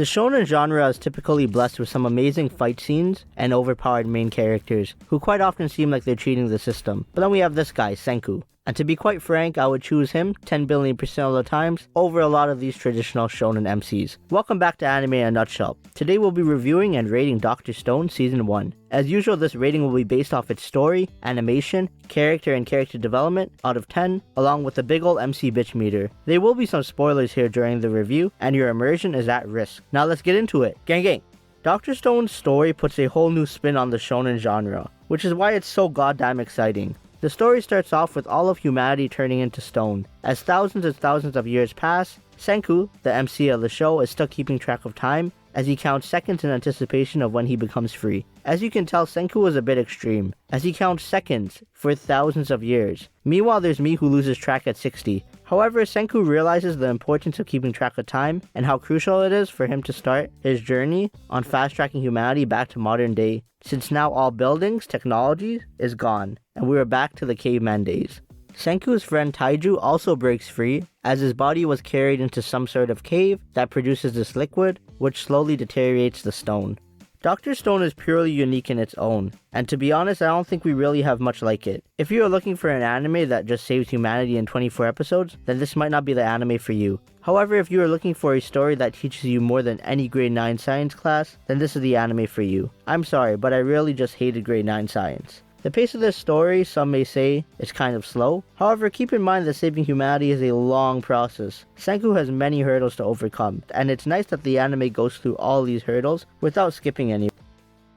The shonen genre is typically blessed with some amazing fight scenes and overpowered main characters, who quite often seem like they're cheating the system. But then we have this guy, Senku. And to be quite frank, I would choose him 10 billion% of the times over a lot of these traditional shonen MCs. Welcome back to Anime in a Nutshell. Today we'll be reviewing and rating Dr.Stone Season 1. As usual, this rating will be based off its story, animation, character and character development out of 10, along with the big ol' MC bitch meter. There will be some spoilers here during the review, and your immersion is at risk. Now let's get into it. Gang gang! Dr. Stone's story puts a whole new spin on the shonen genre, which is why it's so goddamn exciting. The story starts off with all of humanity turning into stone. As thousands and thousands of years pass, Senku, the MC of the show, is still keeping track of time as he counts seconds in anticipation of when he becomes free. As you can tell, Senku is a bit extreme, as he counts seconds for thousands of years. Meanwhile, there's me who loses track at 60. However, Senku realizes the importance of keeping track of time and how crucial it is for him to start his journey on fast-tracking humanity back to modern day, since now all buildings, technology is gone, and we are back to the caveman days. Senku's friend Taiju also breaks free, as his body was carried into some sort of cave that produces this liquid, which slowly deteriorates the stone. Dr. Stone is purely unique in its own, and to be honest, I don't think we really have much like it. If you are looking for an anime that just saves humanity in 24 episodes, then this might not be the anime for you. However, if you are looking for a story that teaches you more than any grade 9 science class, then this is the anime for you. I'm sorry, but I really just hated grade 9 science. The pace of this story, some may say, is kind of slow. However, keep in mind that saving humanity is a long process. Senku has many hurdles to overcome, and it's nice that the anime goes through all these hurdles without skipping any.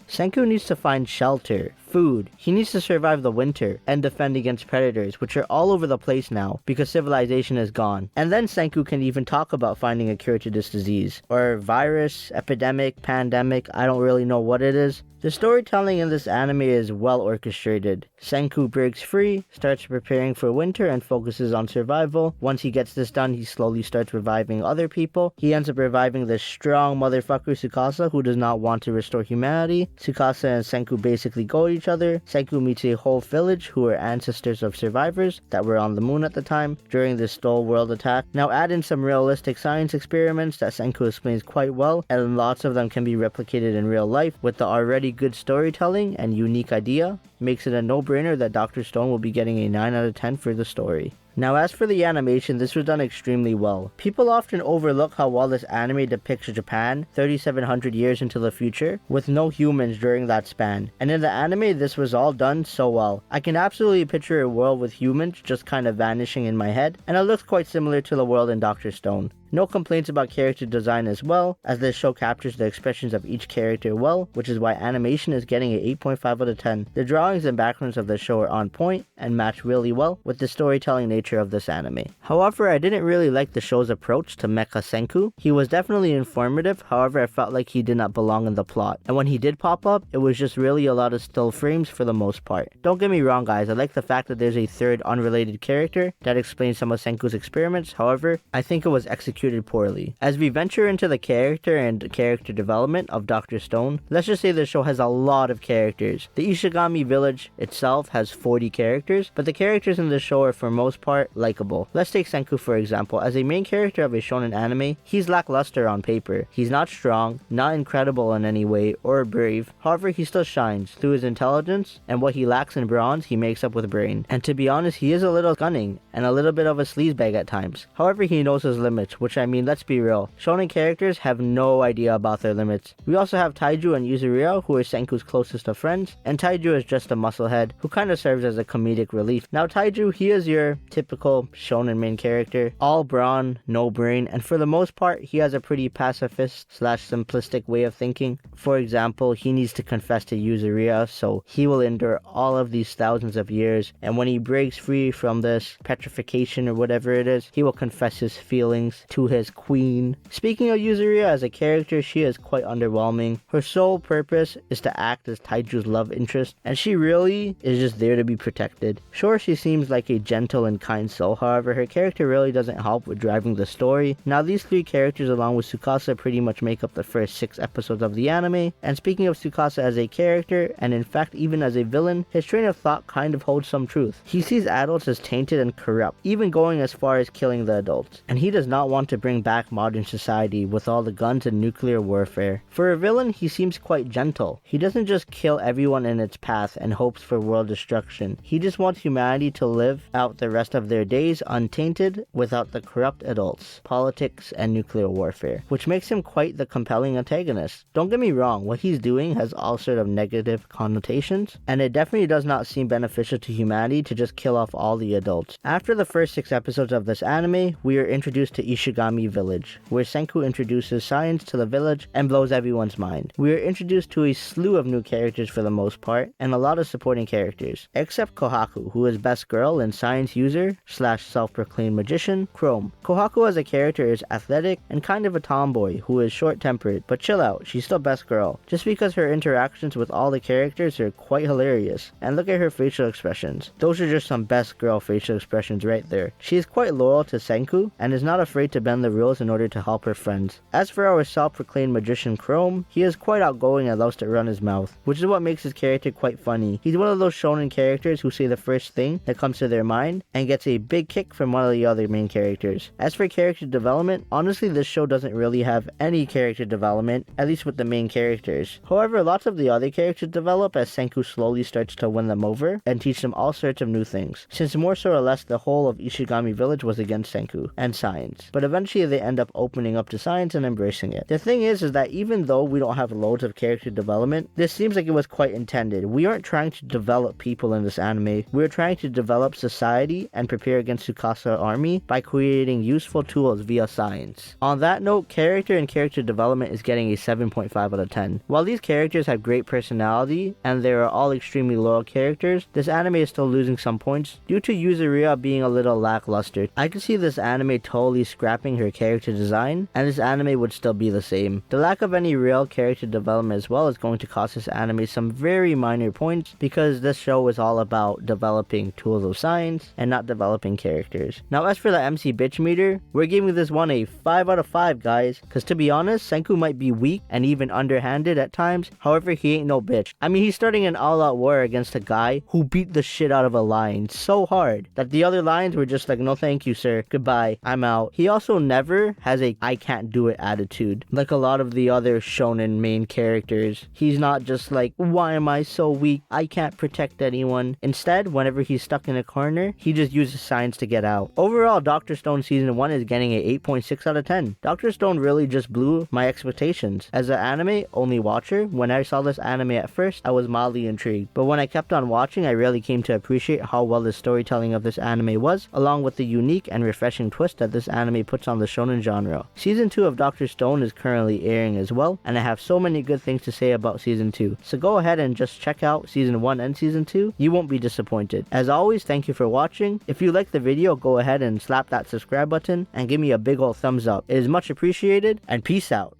Senku needs to find shelter, food, he needs to survive the winter, and defend against predators, which are all over the place now because civilization is gone. And then Senku can even talk about finding a cure to this disease, or virus, epidemic, pandemic, I don't really know what it is. The storytelling in this anime is well orchestrated. Senku breaks free, starts preparing for winter, and focuses on survival. Once he gets this done, he slowly starts reviving other people. He ends up reviving this strong motherfucker Tsukasa, who does not want to restore humanity. Tsukasa and Senku basically go at each other. Senku meets a whole village who are ancestors of survivors that were on the moon at the time during the Stole world attack. Now add in some realistic science experiments that Senku explains quite well, and lots of them can be replicated in real life with the already good storytelling and unique idea. Makes it a no-brainer that Dr. Stone will be getting a 9 out of 10 for the story. Now as for the animation, this was done extremely well. People often overlook how well this anime depicts Japan 3,700 years into the future, with no humans during that span. And in the anime, this was all done so well. I can absolutely picture a world with humans just kind of vanishing in my head, and it looks quite similar to the world in Dr. Stone. No complaints about character design as well, as this show captures the expressions of each character well, which is why animation is getting an 8.5 out of 10. The drawings and backgrounds of the show are on point and match really well with the storytelling nature of this anime. However, I didn't really like the show's approach to Mecha Senku. He was definitely informative, however I felt like he did not belong in the plot. And when he did pop up, it was just really a lot of still frames for the most part. Don't get me wrong guys, I like the fact that there's a third unrelated character that explains some of Senku's experiments, however, I think it was executed poorly. As we venture into the character and character development of Dr. Stone, let's just say the show has a lot of characters. The Ishigami village itself has 40 characters, but the characters in the show are for most part likable. Let's take Senku for example. As a main character of a shonen anime, he's lackluster on paper. He's not strong, not incredible in any way, or brave. However, he still shines through his intelligence, and what he lacks in bronze, he makes up with brain. And to be honest, he is a little cunning, and a little bit of a sleazebag at times. However, he knows his limits, which I mean, let's be real. Shonen characters have no idea about their limits. We also have Taiju and Yuzuru, who are Senku's closest of friends, and Taiju is just a musclehead, who kind of serves as a comedic relief. Now Taiju, he is your typical shonen main character, all brawn, no brain, and for the most part, he has a pretty pacifist / simplistic way of thinking. For example, he needs to confess to Yuzuru, so he will endure all of these thousands of years, and when he breaks free from this petrification or whatever it is, he will confess his feelings to his queen. Speaking of Yuzuru as a character, she is quite underwhelming. Her sole purpose is to act as Taiju's love interest, and she really is just there to be protected. Sure, she seems like a gentle and kind soul, however, her character really doesn't help with driving the story. Now these three characters along with Tsukasa pretty much make up the first 6 episodes of the anime, and speaking of Tsukasa as a character, and in fact even as a villain, his train of thought kind of holds some truth. He sees adults as tainted and corrupt, even going as far as killing the adults, and he does not want want to bring back modern society with all the guns and nuclear warfare. For a villain, he seems quite gentle. He doesn't just kill everyone in its path and hopes for world destruction. He just wants humanity to live out the rest of their days untainted without the corrupt adults, politics, and nuclear warfare, which makes him quite the compelling antagonist. Don't get me wrong, what he's doing has all sort of negative connotations, and it definitely does not seem beneficial to humanity to just kill off all the adults. After the first 6 episodes of this anime, we are introduced to Ishigami Village, where Senku introduces science to the village and blows everyone's mind. We are introduced to a slew of new characters for the most part, and a lot of supporting characters, except Kohaku, who is best girl and science user / self-proclaimed magician, Chrome. Kohaku as a character is athletic and kind of a tomboy who is short-tempered, but chill out, she's still best girl, just because her interactions with all the characters are quite hilarious. And look at her facial expressions. Those are just some best girl facial expressions right there. She is quite loyal to Senku and is not afraid to bend the rules in order to help her friends. As for our self-proclaimed magician Chrome, he is quite outgoing and loves to run his mouth, which is what makes his character quite funny. He's one of those shonen characters who say the first thing that comes to their mind and gets a big kick from one of the other main characters. As for character development, honestly this show doesn't really have any character development, at least with the main characters. However, lots of the other characters develop as Senku slowly starts to win them over and teach them all sorts of new things, since more so or less the whole of Ishigami Village was against Senku and science, but eventually they end up opening up to science and embracing it. The thing is that even though we don't have loads of character development, this seems like it was quite intended. We aren't trying to develop people in this anime, we're trying to develop society and prepare against Tsukasa army by creating useful tools via science. On that note, character and character development is getting a 7.5 out of 10. While these characters have great personality and they are all extremely loyal characters, this anime is still losing some points due to Yuzuru being a little lackluster. I could see this anime totally scrapping her character design and this anime would still be the same. The lack of any real character development as well is going to cost this anime some very minor points because this show is all about developing tools of science and not developing characters. Now as for the MC bitch meter, we're giving this one a 5 out of 5 guys, cause to be honest, Senku might be weak and even underhanded at times, however he ain't no bitch. I mean he's starting an all-out war against a guy who beat the shit out of a lion so hard that the other lions were just like, no thank you sir, goodbye, I'm out. He also never has a I can't do it attitude like a lot of the other shonen main characters. He's not just like, why am I so weak, I can't protect anyone. Instead, whenever he's stuck in a corner, he just uses science to get out. Overall, Dr. Stone season 1 is getting a 8.6 out of 10. Dr. Stone really just blew my expectations. As an anime only watcher, when I saw this anime at first, I was mildly intrigued, but when I kept on watching, I really came to appreciate how well the storytelling of this anime was, along with the unique and refreshing twist that this anime puts on the shonen genre. Season 2 of Dr. Stone is currently airing as well, and I have so many good things to say about season 2, so go ahead and just check out season 1 and season 2, you won't be disappointed. As always, thank you for watching. If you liked the video, go ahead and slap that subscribe button and give me a big ol' thumbs up. It is much appreciated, and peace out.